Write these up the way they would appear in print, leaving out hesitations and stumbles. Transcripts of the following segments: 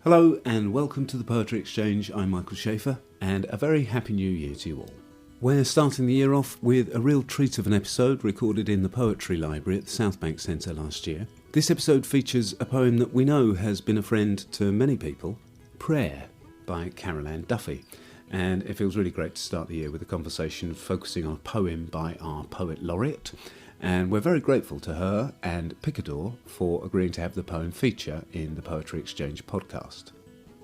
Hello and welcome to the Poetry Exchange. I'm Michael Schaefer and a very happy new year to you all. We're starting the year off with a real treat of an episode recorded in the Poetry Library at the South Bank Centre last year. This episode features a poem that we know has been a friend to many people, Prayer by Carol Ann Duffy. And it feels really great to start the year with a conversation focusing on a poem by our Poet Laureate. And we're very grateful to her and Picador for agreeing to have the poem feature in the Poetry Exchange podcast.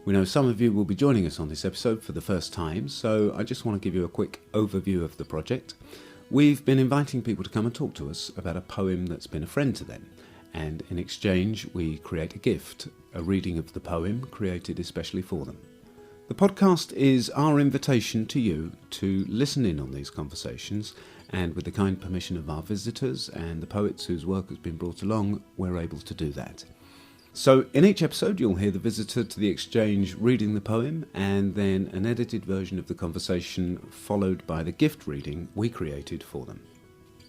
We know some of you will be joining us on this episode for the first time, so I just want to give you a quick overview of the project. We've been inviting people to come and talk to us about a poem that's been a friend to them, and in exchange we create a gift, a reading of the poem created especially for them. The podcast is our invitation to you to listen in on these conversations, and with the kind permission of our visitors and the poets whose work has been brought along, we're able to do that. So in each episode you'll hear the visitor to the exchange reading the poem, and then an edited version of the conversation followed by the gift reading we created for them.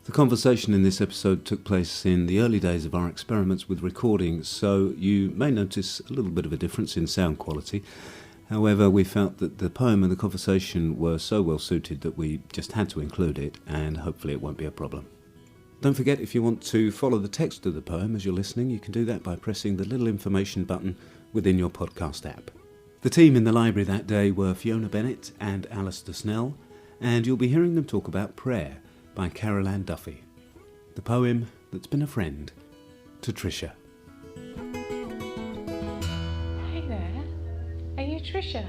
The conversation in this episode took place in the early days of our experiments with recording, so you may notice a little bit of a difference in sound quality. However, we felt that the poem and the conversation were so well suited that we just had to include it, and hopefully it won't be a problem. Don't forget, if you want to follow the text of the poem as you're listening, you can do that by pressing the little information button within your podcast app. The team in the library that day were Fiona, Bennett and Alistair Snell, and you'll be hearing them talk about Prayer by Carol Ann Duffy, the poem that's been a friend to Tricia. Are you Tricia?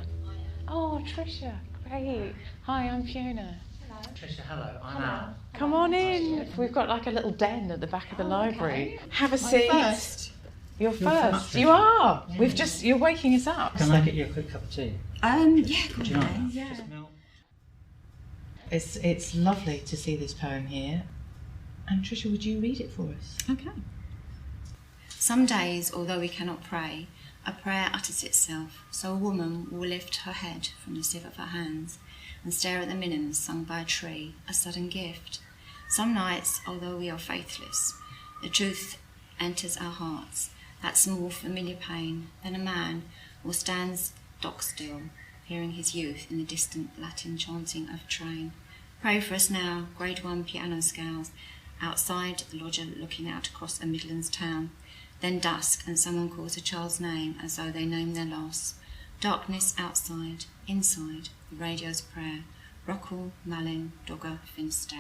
Oh, Tricia, great. Hi, I'm Fiona. Hello. Tricia, hello. I'm Al. Come on in. We've got like a little den at the back of the library. Okay. Have a seat. First. You're first. You are. Yeah. You're waking us up. Can I get you a quick cup of tea? Yeah, Would you like? Yeah. Just milk? It's lovely to see this poem here. And Tricia, would you read it for us? Okay. Some days, although we cannot pray, a prayer utters itself, so a woman will lift her head from the sieve of her hands and stare at the minims sung by a tree, a sudden gift. Some nights, although we are faithless, the truth enters our hearts, that small familiar pain. Then a man will stand stock still, hearing his youth in the distant Latin chanting of a train. Pray for us now, grade 1 piano scales, outside the lodger looking out across a Midlands town. Then dusk, and someone calls a child's name as though they name their loss. Darkness outside, inside, the radio's prayer. Rockall, Malin, Dogger, Finster.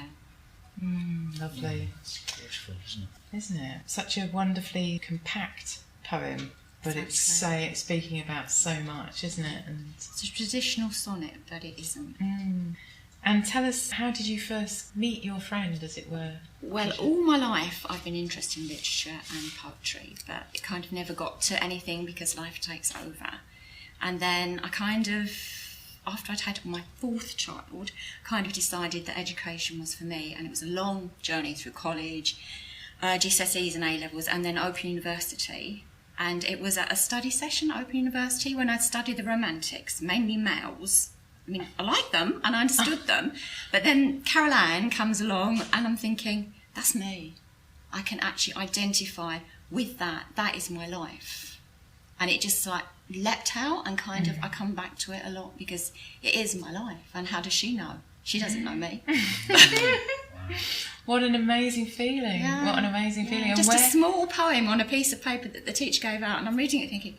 Lovely. It's beautiful, isn't it? Isn't it? Such a wonderfully compact poem, but Exactly. it's speaking about so much, isn't it? And It's a traditional sonnet, but it isn't. And tell us, how did you first meet your friend, as it were? Well, all my life I've been interested in literature and poetry, but it kind of never got to anything because life takes over. And then I after I'd had my fourth child, kind of decided that education was for me, and it was a long journey through college, GCSEs and A-levels, and then Open University. And it was at a study session at Open University when I'd studied the Romantics, mainly males. I mean, I liked them and I understood them, but then Carol Ann comes along and I'm thinking, that's me. I can actually identify with that. That is my life. And it just like leapt out, and kind of I come back to it a lot because it is my life. And how does she know? She doesn't know me. What an amazing feeling. Yeah. What an amazing feeling. And Just a small poem on a piece of paper that the teacher gave out, and I'm reading it thinking,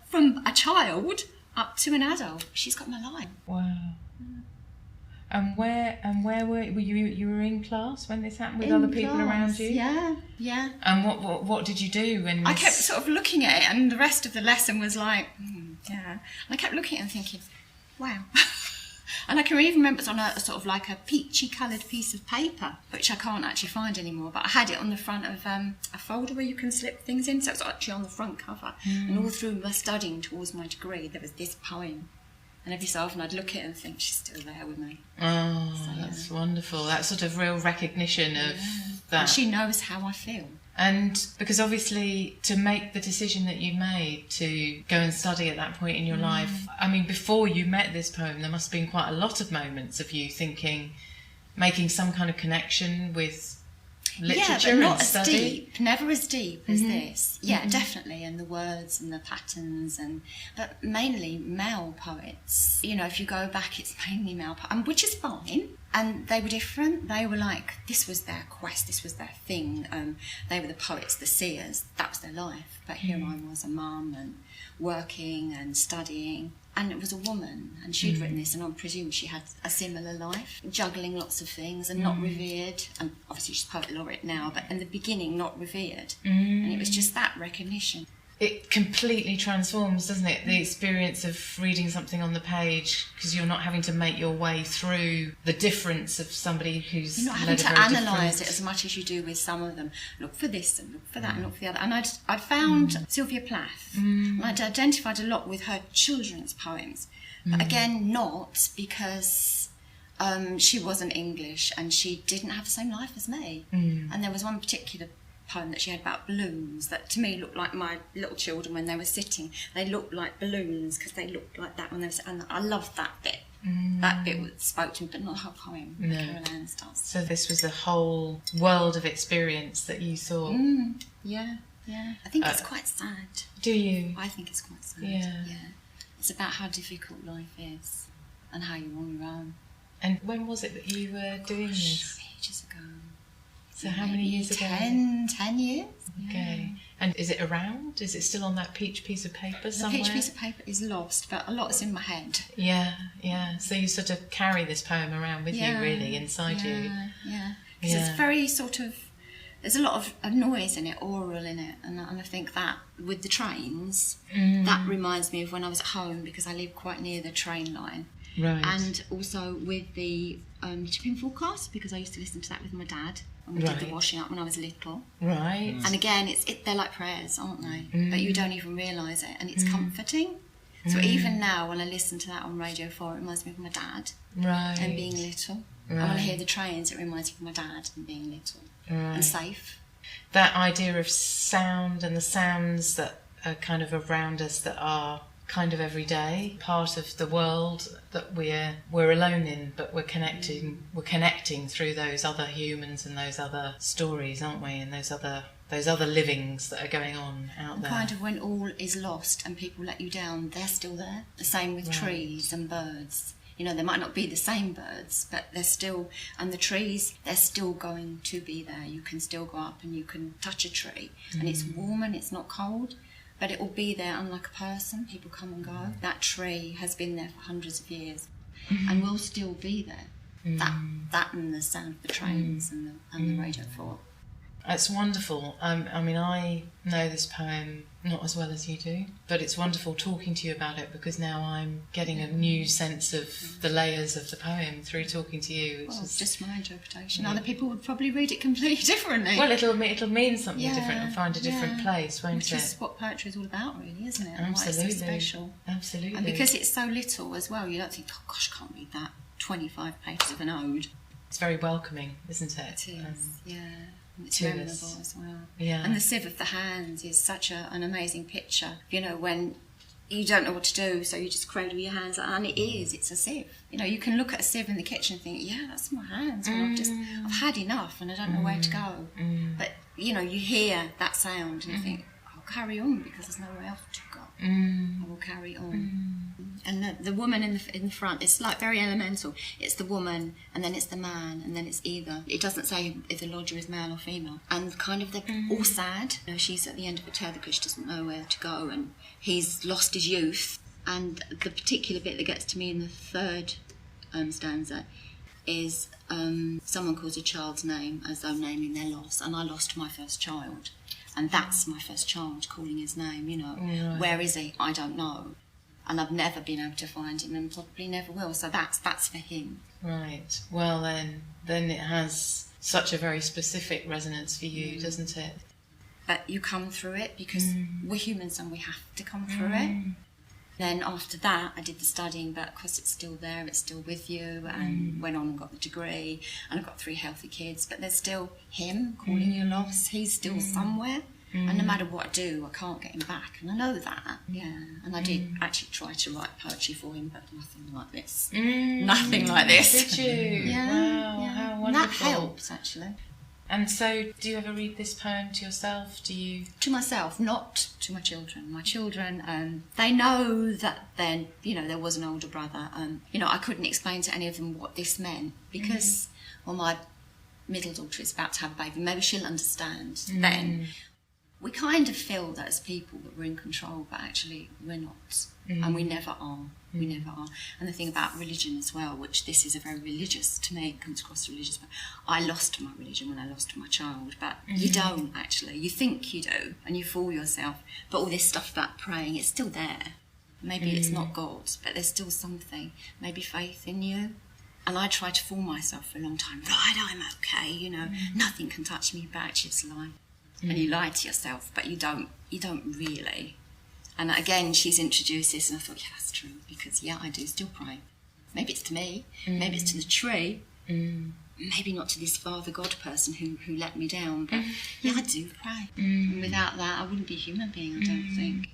from a child up to an adult, she's got my life. Wow. And where were you were in class when this happened with other people around you? Yeah. And what did you do when I kept sort of looking at it, and the rest of the lesson was like, yeah. And I kept looking at it and thinking, wow. And I can even remember it's on a sort of like a peachy coloured piece of paper, which I can't actually find anymore, but I had it on the front of a folder where you can slip things in, so it's actually on the front cover. And all through my studying towards my degree, there was this poem. And every so often I'd look at it and think, she's still there with me. Oh, So, that's wonderful. That sort of real recognition of that. And she knows how I feel. And because obviously to make the decision that you made to go and study at that point in your life, I mean, before you met this poem, there must have been quite a lot of moments of you thinking, making some kind of connection with literature but not and study. as deep. deep, never as deep as this. Yeah, definitely, and the words and the patterns, but mainly male poets. You know, if you go back, it's mainly male poets, which is fine. And they were different. They were like, this was their quest, this was their thing. They were the poets, the seers. That was their life. But here I was, a mum, and working and studying. And it was a woman, and she'd written this, and I presume she had a similar life, juggling lots of things and not revered. And obviously she's poet laureate now, but in the beginning, not revered. And it was just that recognition. It completely transforms, doesn't it? The experience of reading something on the page, because you're not having to make your way through the difference of somebody who's You're not having to analyse it as much as you do with some of them. Look for this and look for that and look for the other. And I'd found Sylvia Plath, and I'd identified a lot with her children's poems. But again, not because she wasn't English and she didn't have the same life as me. And there was one particular poem that she had about balloons that to me looked like my little children when they were sitting. They looked like balloons because they looked like that when they were sitting. And I loved that bit. That bit spoke to me, but not her poem. No. Carol Ann does. So this was a whole world of experience that you saw. Yeah. I think it's quite sad. Do you? I think it's quite sad. Yeah. It's about how difficult life is and how you're on your own. And when was it that you were doing this? Ages ago. So how many years ago? 10 years. Okay. And is it around? Is it still on that peach piece of paper somewhere? The peach piece of paper is lost, but a lot is in my head. Yeah. So you sort of carry this poem around with you, really, inside you. Yeah. Because it's very sort of, there's a lot of noise in it, oral in it, and I think that with the trains, that reminds me of when I was at home, because I live quite near the train line. Right. And also with the tipping forecast, because I used to listen to that with my dad when we did the washing up when I was little. Right. And again, they're like prayers, aren't they? But you don't even realise it, and it's comforting. So even now, when I listen to that on Radio 4, it reminds me of my dad and being little. And when I hear the trains, it reminds me of my dad and being little and safe. That idea of sound and the sounds that are kind of around us that are kind of everyday, part of the world that we're alone in, but we're connecting through those other humans and those other stories, aren't we? And those other livings that are going on out there. Kind of when all is lost and people let you down, they're still there. The same with trees and birds. You know, they might not be the same birds, but they're still, and the trees, they're still going to be there. You can still go up and you can touch a tree, and it's warm and it's not cold. But it will be there, unlike a person. People come and go. That tree has been there for hundreds of years and will still be there. That and the sound of the trains and the Radio 4. It's wonderful. I mean, I know this poem not as well as you do, but it's wonderful talking to you about it, because now I'm getting a new sense of the layers of the poem through talking to you. Well, it's just my interpretation. Other people would probably read it completely differently. Well, it'll mean something different and find a different place, won't Which it? is what poetry is all about, really, isn't it? Absolutely. And why it's so special. Absolutely. And because it's so little as well, you don't think, oh gosh, I can't read that 25 pages of an ode. It's very welcoming, isn't it? It is, And it's memorable as well. Yeah. And the sieve of the hands is such an amazing picture. You know, when you don't know what to do, so you just cradle your hands, and it's a sieve. You know, you can look at a sieve in the kitchen and think, yeah, that's my hands. Well, I've had enough and I don't know where to go. But, you know, you hear that sound and you think, I'll carry on because there's nowhere else to go. I will carry on. And the woman in the front, it's like very elemental. It's the woman, and then it's the man, and then it's either. It doesn't say if the lodger is male or female. And kind of they're all sad. You know, she's at the end of a tether because she doesn't know where to go, and he's lost his youth. And the particular bit that gets to me in the third stanza is someone calls a child's name as though naming their loss, and I lost my first child. And that's my first child calling his name, you know. Right. Where is he? I don't know. And I've never been able to find him and probably never will. So that's for him. Right. Well, then it has such a very specific resonance for you, doesn't it? But you come through it because we're humans and we have to come through it. Then after that, I did the studying, but because it's still there, it's still with you, and went on and got the degree, and I've got 3 healthy kids, but there's still him calling you loss. He's still somewhere, and no matter what I do, I can't get him back, and I know that. Yeah, and I did actually try to write poetry for him, but nothing like this. Nothing like this. Did you? Yeah. Wow, yeah. how wonderful. And that helps, actually. And so, do you ever read this poem to yourself? Do you? To myself, not to my children. My children, they know that then, there was an older brother. I couldn't explain to any of them what this meant because, well, my middle daughter is about to have a baby. Maybe she'll understand then. We kind of feel that as people that we're in control, but actually we're not. And we never are. We never are. And the thing about religion as well, which this is a very religious, to me, it comes across religious, but I lost my religion when I lost my child, but you don't actually. You think you do, and you fool yourself, but all this stuff about praying, it's still there. Maybe it's not God, but there's still something, maybe faith in you. And I tried to fool myself for a long time. Right, I'm okay, nothing can touch me, but actually it's a lie. And you lie to yourself, but you don't really. And again, she's introduced this, and I thought, yeah, that's true, because, I do still pray. Maybe it's to me, maybe it's to the tree, maybe not to this Father God person who let me down, but, I do pray. And without that, I wouldn't be a human being, I don't think.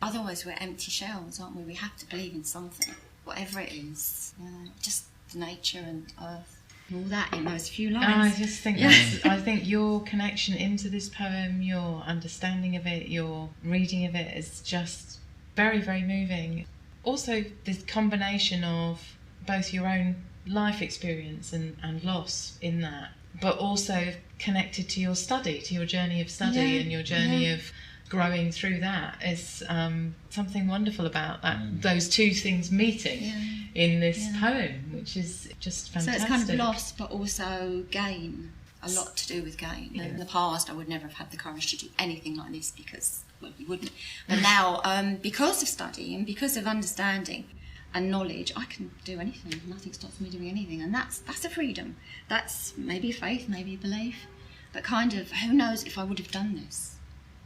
Otherwise, we're empty shells, aren't we? We have to believe in something, whatever it is, just nature and earth. All that in those few lines. I just think I think your connection into this poem, your understanding of it, your reading of it is just very, very moving. Also, this combination of both your own life experience and loss in that, but also connected to your study, to your journey of study and your journey of growing through that is something wonderful about that. Those two things meeting in this poem, which is just fantastic. So it's kind of loss, but also gain. A lot to do with gain. Yeah. In the past, I would never have had the courage to do anything like this because, well, you wouldn't. But now, because of study and because of understanding and knowledge, I can do anything. Nothing stops me doing anything, and that's a freedom. That's maybe faith, maybe belief, but kind of who knows if I would have done this.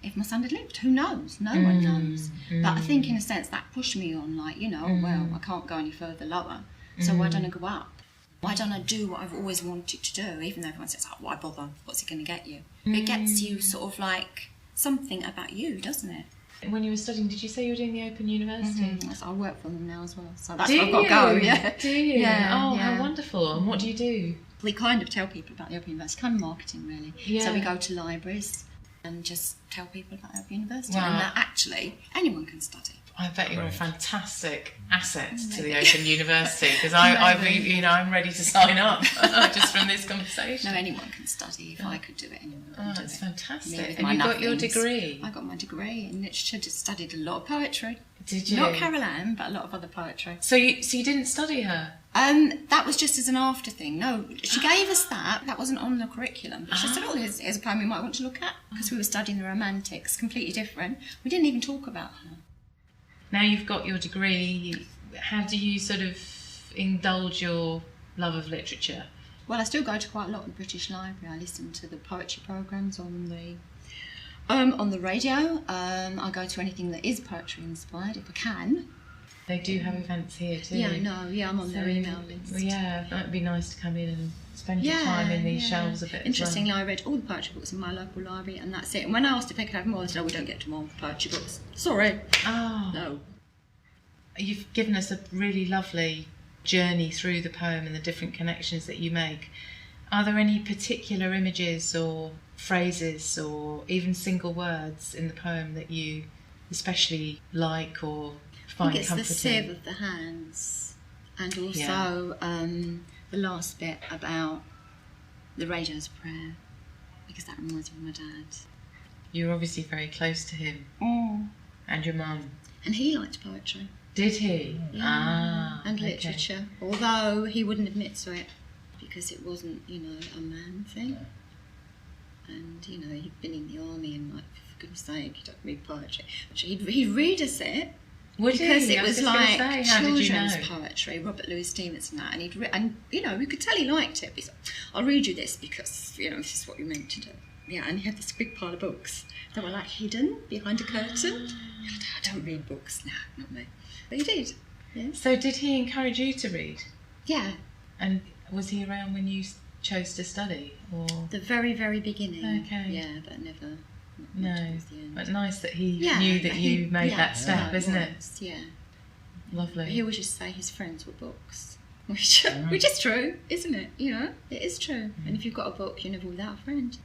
If my son had lived, who knows? No one knows. But I think in a sense that pushed me on, well, I can't go any further lower, so why don't I go up? Why don't I do what I've always wanted to do, even though everyone says, why bother? What's it going to get you? It gets you sort of like something about you, doesn't it? When you were studying, did you say you were doing the Open University? I work for them now as well, so that's where I've got to go. Yeah. Do you? Yeah. How wonderful. And what do you do? We kind of tell people about the Open University, kind of marketing really. Yeah. So we go to libraries and just tell people about Open University, wow. and that actually anyone can study. I bet you're a fantastic asset to the Open University because I'm ready to sign up just from this conversation. No, anyone can study. If I could do it, anyone could do that's it. fantastic. And you got your degree? I got my degree in literature. Just studied a lot of poetry. Did you? Not Carol Ann, but a lot of other poetry. So you didn't study her? That was just as an after thing. No, she gave us that. That wasn't on the curriculum. But she said, here's a poem you might want to look at. Because we were studying the Romantics, completely different. We didn't even talk about her. Now you've got your degree, how do you sort of indulge your love of literature? Well, I still go to quite a lot of the British Library. I listen to the poetry programmes on the radio. I go to anything that is poetry inspired if I can. They do have events here too. Yeah, I know. Yeah, I'm on their email list. Well, yeah, that would be nice to come in and spend your time in these shelves a bit. Interestingly, I read all the poetry books in my local library, and that's it. And when I asked if they could have more, they said, we don't get to more poetry books. Sorry. Oh. No. You've given us a really lovely journey through the poem and the different connections that you make. Are there any particular images or phrases or even single words in the poem that you especially like or find comforting? I think it's the sieve of the hands, and also the last bit about the radio's prayer, because that reminds me of my dad. You're obviously very close to him. And your mum. And he liked poetry. Did he? Yeah. And literature, although he wouldn't admit to it because it wasn't, a man thing. And, he'd been in the army and, for goodness sake, he don't read poetry. He'd read us it. Because it was like children's poetry, Robert Louis Stevenson, that, and we could tell he liked it. He said, I'll read you this because this is what you're meant to do. Yeah, and he had this big pile of books that were like hidden behind a curtain. I don't read books, no, not me. But he did. Yeah. So did he encourage you to read? Yeah. And was he around when you chose to study, or the very, very beginning? Okay. Yeah, but never. No, but nice that he knew that you made that step, isn't it? Yeah. Lovely. But he would just say his friends were books. Which is true, isn't it? You know, it is true. And if you've got a book, you're never without a friend.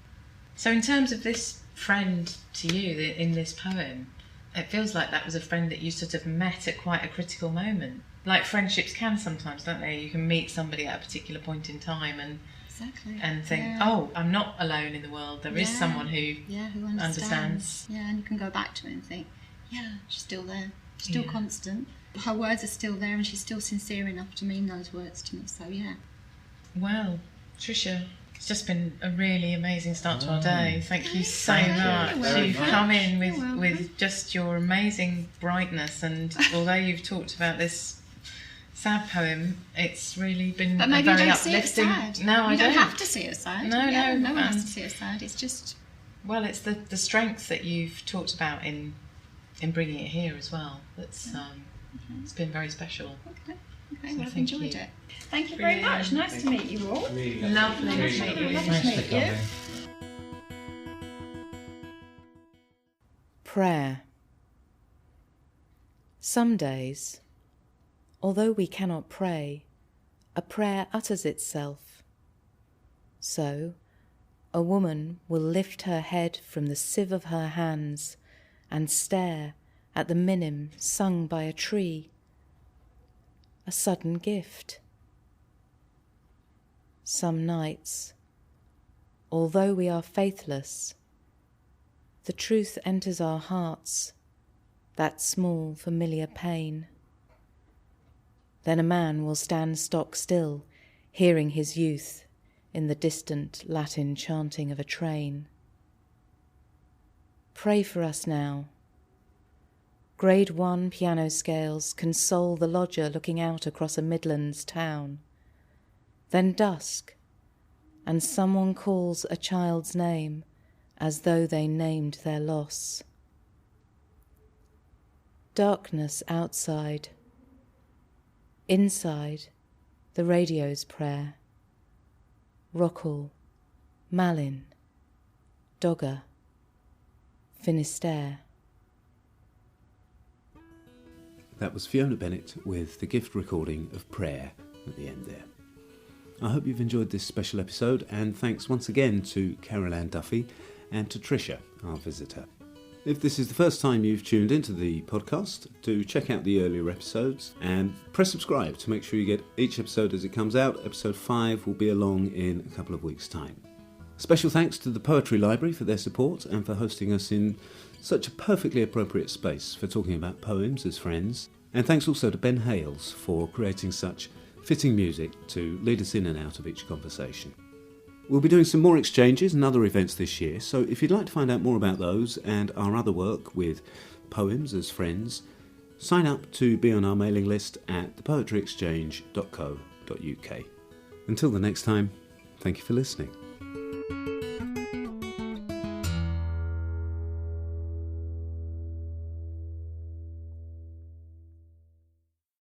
So in terms of this friend to you in this poem, it feels like that was a friend that you sort of met at quite a critical moment. Like friendships can sometimes, don't they? You can meet somebody at a particular point in time and think, oh, I'm not alone in the world. There is someone who understands. Yeah, and you can go back to it and think, yeah, she's still there. She's still constant. Her words are still there and she's still sincere enough to mean those words to me. So, yeah. Well, Tricia, it's just been a really amazing start to our day. Thank you so much. You've come in with just your amazing brightness, and although you've talked about this sad poem, it's really been but maybe very you don't see it uplifting. sad. No, you don't have to see it sad. No, no one has to see it sad. It's just... Well, it's the strength that you've talked about in bringing it here as well. That's it's been very special. Okay, so well, I've enjoyed you. it. Thank you very much. Nice to meet you all. Really Lovely to meet you. Nice to meet you. Prayer. Some days, although we cannot pray, a prayer utters itself. So, a woman will lift her head from the sieve of her hands and stare at the minim sung by a tree. A sudden gift. Some nights, although we are faithless, the truth enters our hearts, that small familiar pain. Then a man will stand stock still, hearing his youth in the distant Latin chanting of a train. Pray for us now. Grade 1 piano scales console the lodger looking out across a Midlands town. Then dusk, and someone calls a child's name as though they named their loss. Darkness outside. Inside, the radio's prayer. Rockall, Malin, Dogger, Finisterre. That was Fiona Bennett with the gift recording of Prayer at the end there. I hope you've enjoyed this special episode, and thanks once again to Carol Ann Duffy and to Tricia, our visitor. If this is the first time you've tuned into the podcast, do check out the earlier episodes and press subscribe to make sure you get each episode as it comes out. Episode 5 will be along in a couple of weeks' time. Special thanks to the Poetry Library for their support and for hosting us in such a perfectly appropriate space for talking about poems as friends. And thanks also to Ben Hales for creating such fitting music to lead us in and out of each conversation. We'll be doing some more exchanges and other events this year, so if you'd like to find out more about those and our other work with poems as friends, sign up to be on our mailing list at thepoetryexchange.co.uk. Until the next time, thank you for listening.